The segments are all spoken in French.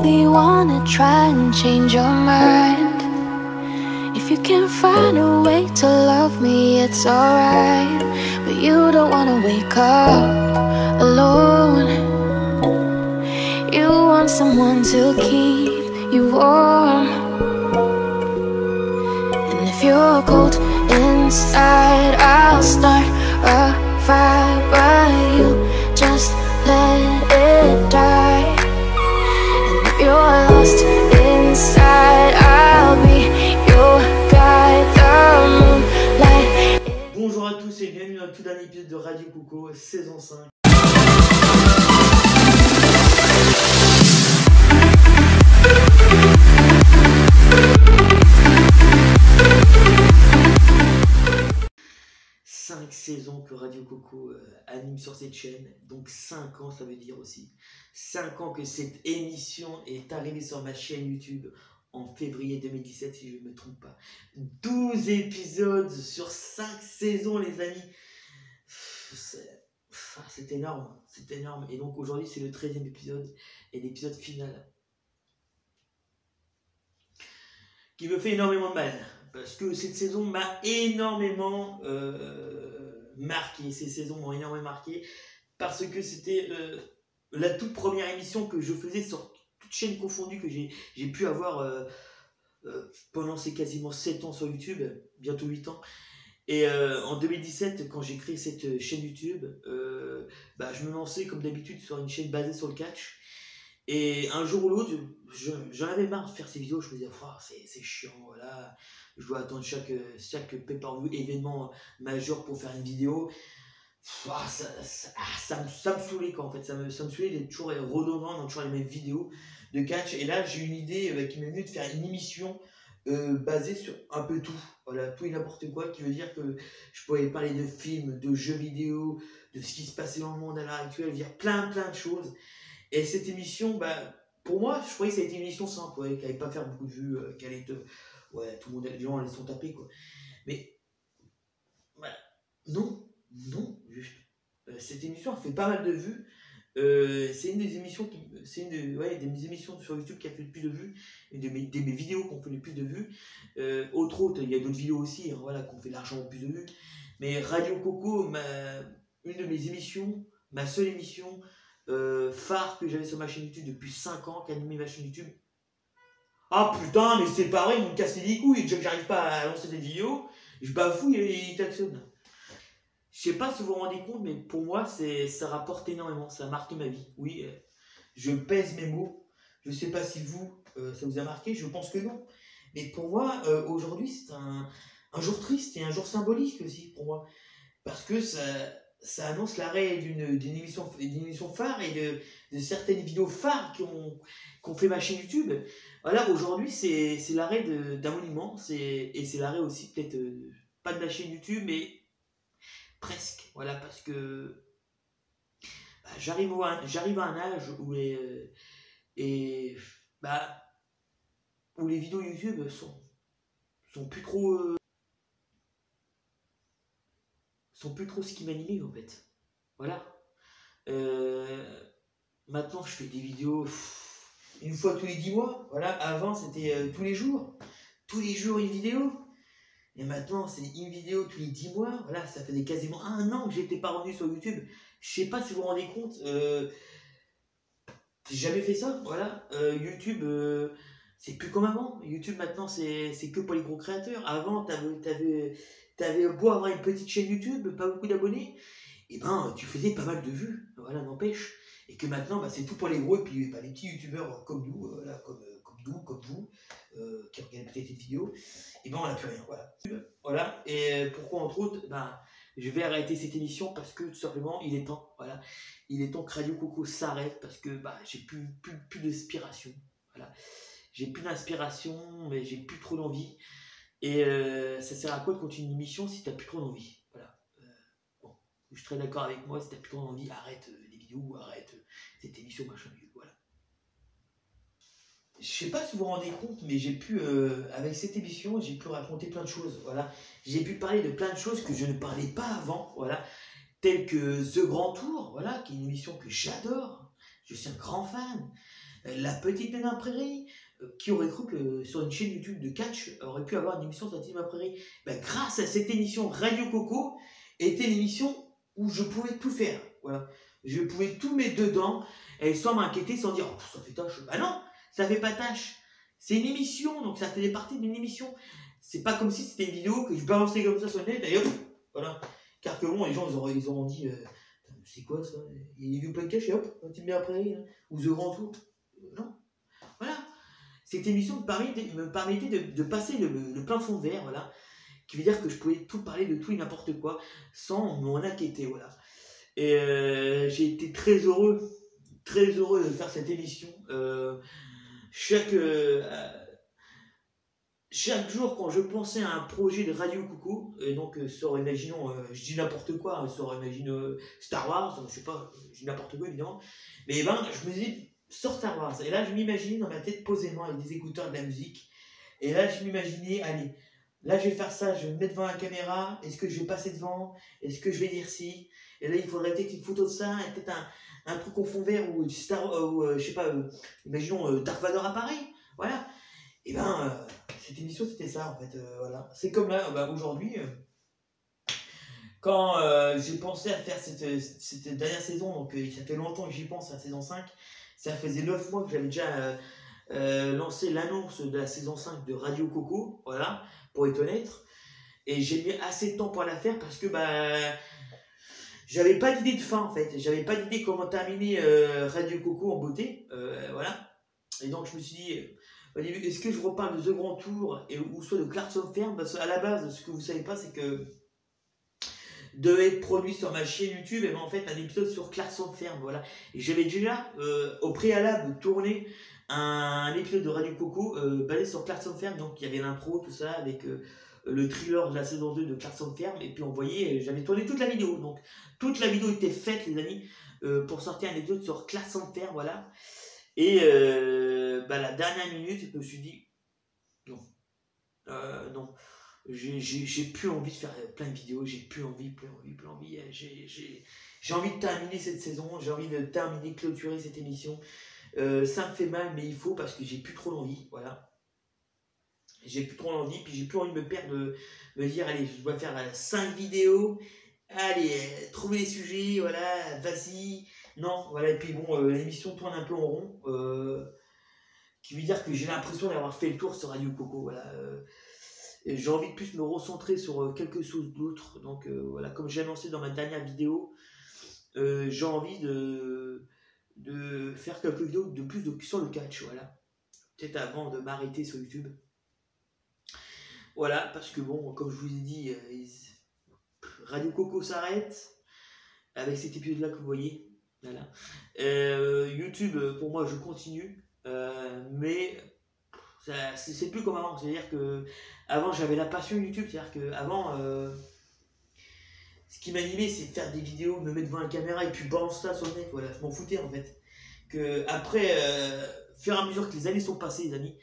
really wanna try and change your mind. If you can find a way to love me, it's alright. But you don't wanna wake up alone. You want someone to keep you warm. And if you're cold inside, I'll start a fire, but you just let it die. And if you're lost inside, I'll be your guide, the moonlight. Bonjour à tous et bienvenue dans le tout dernier épisode de Radio Coco, saison 5. Cinq saisons que Radio Coco anime sur cette chaîne, donc 5 ans ça veut dire aussi 5 ans que cette émission est arrivée sur ma chaîne YouTube en février 2017 si je ne me trompe pas. 12 épisodes sur 5 saisons les amis, c'est énorme, c'est énorme. Et donc aujourd'hui c'est le 13e épisode et l'épisode final qui me fait énormément de mal. Parce que cette saison m'a énormément marqué. Ces saisons m'ont énormément marqué. Parce que c'était la toute première émission que je faisais sur toute chaîne confondue que j'ai pu avoir pendant ces quasiment 7 ans sur YouTube, bientôt 8 ans. Et en 2017, quand j'ai créé cette chaîne YouTube, je me lançais comme d'habitude sur une chaîne basée sur le catch. Et un jour ou l'autre, j'en avais marre de faire ces vidéos. Je me disais, c'est chiant, voilà. Je dois attendre chaque pay-per-view événement majeur pour faire une vidéo. Ça me saoulait quoi, en fait. Ça me saoulait d'être toujours redondant dans toujours les mêmes vidéos de catch. Et là, j'ai une idée qui m'est venue de faire une émission basée sur un peu tout. Voilà, tout et n'importe quoi, qui veut dire que je pouvais parler de films, de jeux vidéo, de ce qui se passait dans le monde à l'heure actuelle, dire plein de choses. Et cette émission, pour moi, je croyais que ça a été une émission simple, qu'elle n'allait pas faire beaucoup de vues, qu'elle allait être... Ouais, tout le monde, les gens allaient s'en taper, quoi. Mais, non, juste. Cette émission, elle fait pas mal de vues. C'est une des émissions des émissions sur YouTube qui a fait le plus de vues, une de mes vidéos qui ont fait le plus de vues. Autres, il y a d'autres vidéos aussi, qui ont fait largement plus de vues. Mais Radio Coco, une de mes émissions, ma seule émission phare que j'avais sur ma chaîne YouTube depuis 5 ans, qui animait ma chaîne YouTube. Ah putain, mais c'est pareil, ils m'ont cassé les couilles, déjà que j'arrive pas à lancer des vidéos, je bafouille et ils klaxonnent. Je sais pas si vous vous rendez compte, mais pour moi, ça rapporte énormément, ça a marqué ma vie. Oui, je pèse mes mots. Je sais pas si vous, ça vous a marqué, je pense que non. Mais pour moi, aujourd'hui, c'est un jour triste et un jour symbolique aussi pour moi. Parce que ça annonce l'arrêt d'une émission phare et de certaines vidéos phares qu'on fait ma chaîne YouTube. Voilà, aujourd'hui, c'est l'arrêt d'un monument. Et c'est l'arrêt aussi, peut-être, pas de ma chaîne YouTube, mais presque. Voilà, parce que j'arrive à un âge où les vidéos YouTube sont plus trop... sont plus trop ce qui m'animait en fait. Voilà. Maintenant je fais des vidéos une fois tous les 10 mois. Voilà. Avant c'était tous les jours. Tous les jours une vidéo. Et maintenant c'est une vidéo tous les 10 mois. Voilà, ça faisait quasiment 1 an que j'étais pas revenu sur YouTube. Je sais pas si vous vous rendez compte. J'ai jamais fait ça. Voilà. YouTube, c'est plus comme avant. YouTube maintenant c'est que pour les gros créateurs. Avant t'avais beau avoir une petite chaîne YouTube, pas beaucoup d'abonnés, et tu faisais pas mal de vues, voilà, n'empêche. Et que maintenant, c'est tout pour les gros, et puis les petits youtubeurs comme nous, comme vous, qui regardent peut-être cette vidéo, et on n'a plus rien, voilà. Voilà, et pourquoi entre autres, je vais arrêter cette émission parce que tout simplement, il est temps, voilà. Il est temps que Radio Coco s'arrête parce que j'ai plus d'inspiration, voilà. J'ai plus d'inspiration, mais j'ai plus trop d'envie. Et ça sert à quoi de continuer une émission si t'as plus trop d'envie? Voilà. Bon, je suis très d'accord avec moi, si t'as plus trop d'envie, arrête les vidéos, arrête cette émission, machin, voilà. Je sais pas si vous vous rendez compte, mais j'ai pu, avec cette émission, j'ai pu raconter plein de choses, voilà. J'ai pu parler de plein de choses que je ne parlais pas avant, voilà. Telles que The Grand Tour, voilà, qui est une émission que j'adore, je suis un grand fan. La petite Nana Prairie, qui aurait cru que sur une chaîne YouTube de catch aurait pu avoir une émission sur la petite Nana Prairie. Ben, grâce à cette émission, Radio Coco était l'émission où je pouvais tout faire. Voilà. Je pouvais tout mettre dedans et sans m'inquiéter, sans dire oh, ça fait tâche. Bah non, ça fait pas tâche. C'est une émission, donc ça fait partie d'une émission. C'est pas comme si c'était une vidéo que je balançais comme ça sur le net et hop, voilà. Car que bon, les gens ils auront dit c'est quoi ça? Il y a du plein de cash et hop, un petit bien après, hein, ou The Grand Tour. Non. Voilà. Cette émission me permettait de passer le plein fond de verre, voilà. Qui veut dire que je pouvais tout parler de tout et n'importe quoi sans m'en inquiéter, voilà. Et j'ai été très heureux de faire cette émission. Chaque jour, quand je pensais à un projet de Radio Coco, et donc imaginons, je dis n'importe quoi, hein, imagine Star Wars, je sais pas, je dis n'importe quoi évidemment, mais ben, je me disais, sors Star Wars, et là je m'imaginais dans ma tête posément avec des écouteurs de la musique, et là je m'imaginais, allez, là je vais faire ça, je vais me mettre devant la caméra, est-ce que je vais passer devant, est-ce que je vais dire si, et là il faudrait peut-être une photo de ça, et peut-être un truc au fond vert, ou je sais pas, imaginons Darth Vader à Paris, voilà. Et ben, cette émission c'était ça en fait, voilà. C'est comme là, aujourd'hui, quand j'ai pensé à faire cette dernière saison, donc ça fait longtemps que j'y pense, la saison 5, ça faisait 9 mois que j'avais déjà lancé l'annonce de la saison 5 de Radio Coco, voilà, pour être honnête. Et j'ai mis assez de temps pour la faire parce que j'avais pas d'idée de fin en fait, j'avais pas d'idée comment terminer Radio Coco en beauté, voilà. Et donc je me suis dit, est-ce que je reparle de The Grand Tour ou soit de Clarkson Ferme? Parce qu'à la base, ce que vous savez pas, c'est que devait être produit sur ma chaîne YouTube, et ben en fait un épisode sur Clarkson Ferme, voilà. Et j'avais déjà au préalable tourné un épisode de Radio Coco basé sur Clarkson Ferme, donc il y avait l'intro, tout ça, avec le thriller de la saison 2 de Clarkson Ferme, et puis on voyait, j'avais tourné toute la vidéo, donc toute la vidéo était faite les amis, pour sortir un épisode sur Clarkson Ferme, voilà. Et la dernière minute, je me suis dit, non, non, j'ai plus envie de faire plein de vidéos, j'ai plus envie, j'ai envie de terminer cette saison, j'ai envie de terminer, clôturer cette émission. Ça me fait mal, mais il faut parce que j'ai plus trop l'envie, voilà. J'ai plus trop l'envie, puis j'ai plus envie de me perdre, de me dire, allez, je dois faire 5 vidéos, allez, trouver les sujets, voilà, vas-y. Non, voilà, et puis bon, l'émission tourne un peu en rond, qui veut dire que j'ai l'impression d'avoir fait le tour sur Radio Coco, voilà. Et j'ai envie de plus me recentrer sur quelque chose d'autre, donc voilà, comme j'ai annoncé dans ma dernière vidéo, j'ai envie de faire quelques vidéos de plus sur le catch, voilà. Peut-être avant de m'arrêter sur YouTube. Voilà, parce que bon, comme je vous ai dit, Radio Coco s'arrête, avec cet épisode-là que vous voyez. Voilà. YouTube, pour moi, je continue, mais c'est plus comme avant. C'est-à-dire que avant j'avais la passion YouTube, c'est-à-dire que avant, ce qui m'animait, c'est de faire des vidéos, me mettre devant la caméra et puis balancer ça sur le net. Voilà, je m'en foutais en fait. Que après, fur et à mesure que les années sont passées, les amis,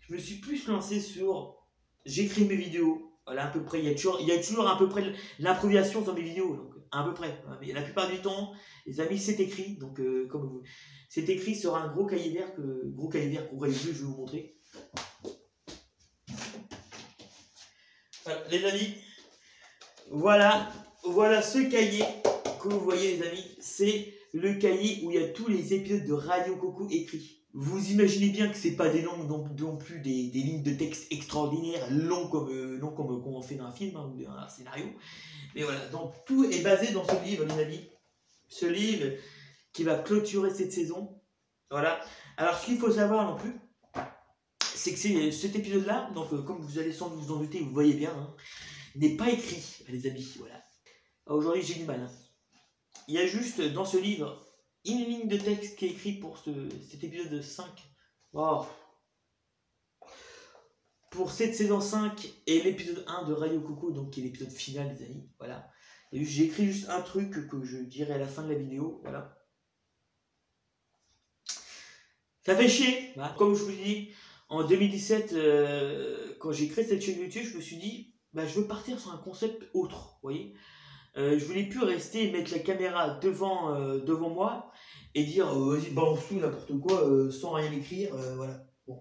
je me suis plus lancé sur, j'écris mes vidéos. Voilà, à peu près, il y a toujours à peu près l'improvisation sur mes vidéos, donc à peu près. Mais la plupart du temps, les amis, c'est écrit, donc comme vous, c'est écrit sur un gros cahier vert, gros cahier bleu, je vais vous montrer. Voilà, les amis, voilà ce cahier que vous voyez, les amis, c'est le cahier où il y a tous les épisodes de Radio Coco écrits. Vous imaginez bien que c'est pas des longues non plus des lignes de texte extraordinaires, longs comme on fait dans un film, hein, ou dans un scénario. Mais voilà, donc tout est basé dans ce livre, les amis. Ce livre qui va clôturer cette saison. Voilà. Alors, ce qu'il faut savoir non plus, c'est que cet épisode-là, donc comme vous allez sans doute vous en douter, vous voyez bien, hein, n'est pas écrit, les amis. Voilà. Aujourd'hui, j'ai du mal. Hein. Il y a juste dans ce livre une ligne de texte qui est écrite pour cet épisode 5. Oh. Pour cette saison 5 et l'épisode 1 de Radio Coco, donc qui est l'épisode final, les amis. Voilà. J'ai écrit juste un truc que je dirai à la fin de la vidéo. Voilà. Ça fait chier. Voilà. Comme je vous dis, en 2017, quand j'ai créé cette chaîne YouTube, je me suis dit, je veux partir sur un concept autre. Vous voyez, je voulais plus rester et mettre la caméra devant moi et dire vas-y balance tout n'importe quoi sans rien écrire, voilà. Bon.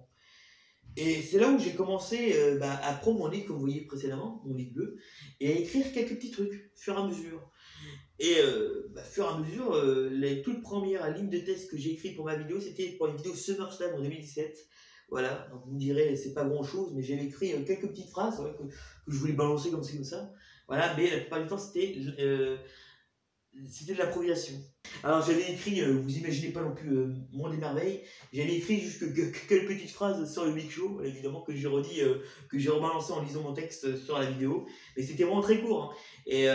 Et c'est là où j'ai commencé à prendre mon livre, comme vous voyez précédemment, mon livre bleu, et à écrire quelques petits trucs, au fur et à mesure. Et au fur et à mesure, les toutes premières lignes de texte que j'ai écrites pour ma vidéo, c'était pour une vidéo SummerSlam en 2017. Voilà, donc vous me direz, c'est pas grand chose, mais j'avais écrit quelques petites phrases ouais, que je voulais balancer comme ci, comme ça. Voilà, mais la plupart du temps, c'était de l'improvisation. Alors j'avais écrit, vous imaginez pas non plus Monde des Merveilles, j'avais écrit juste quelques petites phrases sur le Big Show, évidemment, que j'ai redit, que j'ai rebalancé en lisant mon texte sur la vidéo, mais c'était vraiment très court. Hein. Et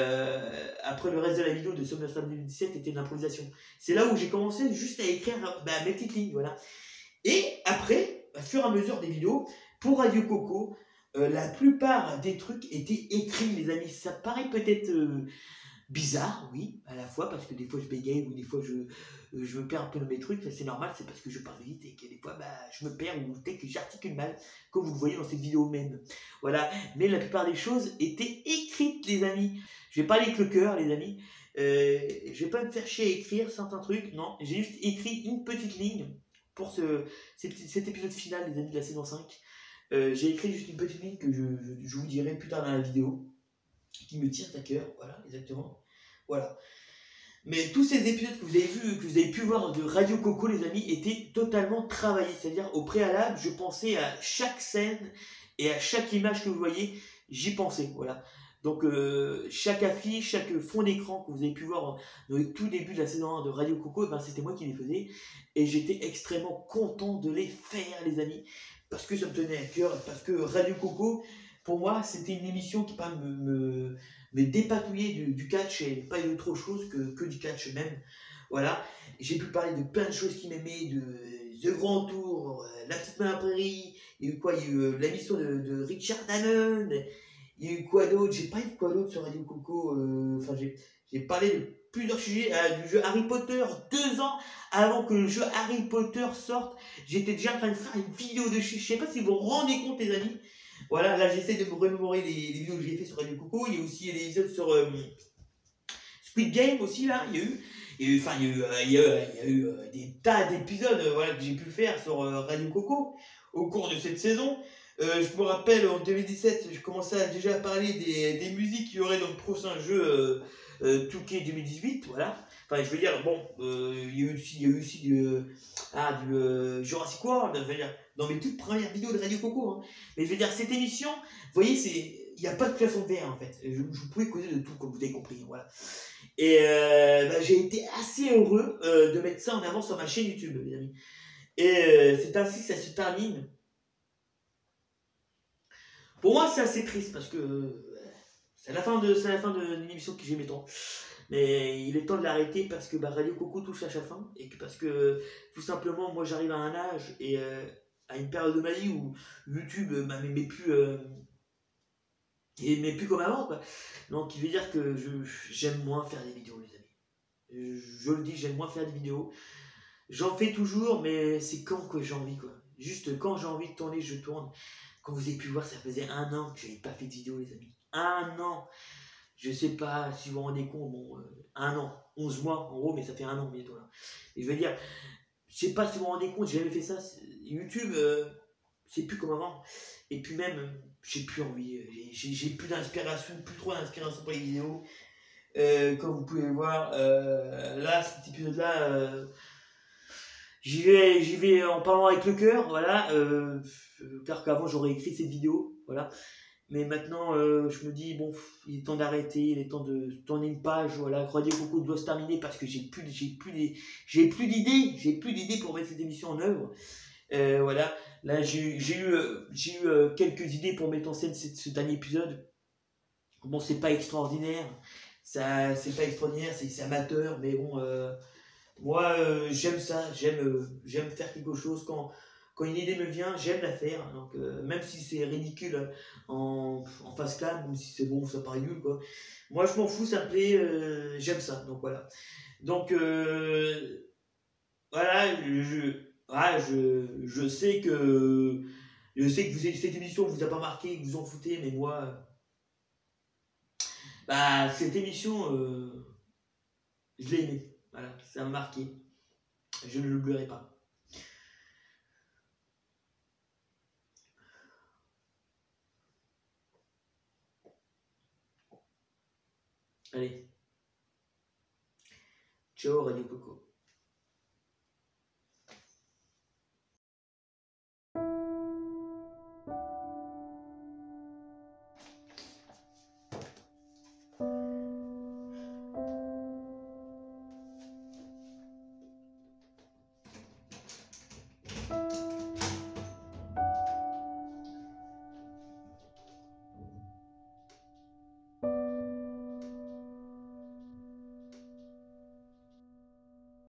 après le reste de la vidéo de SummerSlam 2017 était de l'improvisation. C'est là où j'ai commencé juste à écrire mes petites lignes, voilà. Et après, au fur et à mesure des vidéos, pour Radio Coco, la plupart des trucs étaient écrits, les amis. Ça paraît peut-être bizarre, oui, à la fois, parce que des fois je bégaye ou des fois je me perds un peu dans mes trucs, c'est normal, c'est parce que je parle vite et que des fois je me perds ou peut-être que j'articule mal, comme vous le voyez dans cette vidéo même. Voilà, mais la plupart des choses étaient écrites, les amis. Je vais pas aller avec le cœur, les amis. Je vais pas me faire chier à écrire certains trucs, non, j'ai juste écrit une petite ligne pour cet épisode final, les amis, de la saison 5. J'ai écrit juste une petite ligne que je vous dirai plus tard dans la vidéo, qui me tient à cœur, voilà, exactement. Voilà. Mais tous ces épisodes que vous avez vus, que vous avez pu voir de Radio Coco, les amis, étaient totalement travaillés. C'est-à-dire, au préalable, je pensais à chaque scène et à chaque image que vous voyez, j'y pensais, voilà. Donc, chaque affiche, chaque fond d'écran que vous avez pu voir dans le tout début de la saison 1 de Radio Coco, c'était moi qui les faisais. Et j'étais extrêmement content de les faire, les amis, parce que ça me tenait à cœur, parce que Radio Coco, pour moi, c'était une émission qui parle me dépatouiller du catch et pas d'autre chose que du catch même. Voilà, j'ai pu parler de plein de choses qui m'aimaient, de The Grand Tour, La Petite Main à la Prairie, il y a eu quoi, il y a eu l'émission de Richard Dannon, il y a eu quoi d'autre, j'ai pas eu quoi d'autre sur Radio Coco, enfin j'ai parlé de plusieurs sujets, du jeu Harry Potter, 2 ans avant que le jeu Harry Potter sorte, j'étais déjà en train de faire une vidéo dessus, je sais pas si vous vous rendez compte les amis. Voilà, là j'essaie de me remémorer les vidéos que j'ai fait sur Radio Coco. Il y a aussi des épisodes sur Squid Game aussi, là, il y a eu des tas d'épisodes voilà, que j'ai pu faire sur Radio Coco au cours de cette saison. Je me rappelle en 2017, je commençais déjà à parler des musiques qu'il y aurait dans le prochain jeu 2K 2018, voilà. Enfin, je veux dire, bon, il y a eu aussi du Jurassic World, je veux dire, dans mes toutes premières vidéos de Radio Coco. Hein. Mais je veux dire, cette émission, vous voyez, il n'y a pas de plafond de verre en fait. Je pouvais causer de tout, comme vous avez compris. Voilà. Et j'ai été assez heureux de mettre ça en avant sur ma chaîne YouTube, les amis. Et c'est ainsi que ça se termine. Pour moi, c'est assez triste parce que c'est la fin de l'émission que j'aimais tant. Mais il est temps de l'arrêter parce que Radio Coco touche à sa fin et parce que tout simplement, moi j'arrive à un âge et à une période de ma vie où YouTube m'aimait plus. Mais plus comme avant, quoi. Donc, il veut dire que j'aime moins faire des vidéos, les amis. Je le dis, j'aime moins faire des vidéos. J'en fais toujours, mais c'est quand que j'ai envie, quoi. Juste quand j'ai envie de tourner, je tourne. Comme vous avez pu voir, ça faisait 1 an que je n'avais pas fait de vidéo, les amis. 1 an. Je sais pas si vous vous rendez compte, bon, 1 an, 11 mois en gros, mais ça fait 1 an bientôt là. Et je veux dire, je sais pas si vous vous rendez compte, j'ai jamais fait ça. YouTube, c'est plus comme avant. Et puis même, j'ai plus envie, j'ai plus d'inspiration, plus trop d'inspiration pour les vidéos. Comme vous pouvez le voir, là, cet épisode-là, j'y vais en parlant avec le cœur, voilà. Car qu'avant j'aurais écrit cette vidéo, voilà. Mais maintenant, je me dis, bon, il est temps d'arrêter, il est temps de tourner une page, voilà. Radio Coco doit se terminer parce que j'ai plus d'idées pour mettre cette émission en œuvre. Voilà, là j'ai eu quelques idées pour mettre en scène ce dernier épisode. Bon, c'est pas extraordinaire, c'est amateur, mais bon, moi j'aime ça, j'aime faire quelque chose quand une idée me vient, j'aime la faire. Donc même si c'est ridicule en face cam, même si c'est bon, ça paraît nul quoi. Moi je m'en fous, ça me plaît, j'aime ça. Donc voilà. Donc voilà, je sais que cette émission vous a pas marqué, que vous en foutez, mais moi, cette émission, je l'ai aimée. Voilà, ça m'a marqué. Je ne l'oublierai pas. Allez. Ciao Radio Coco.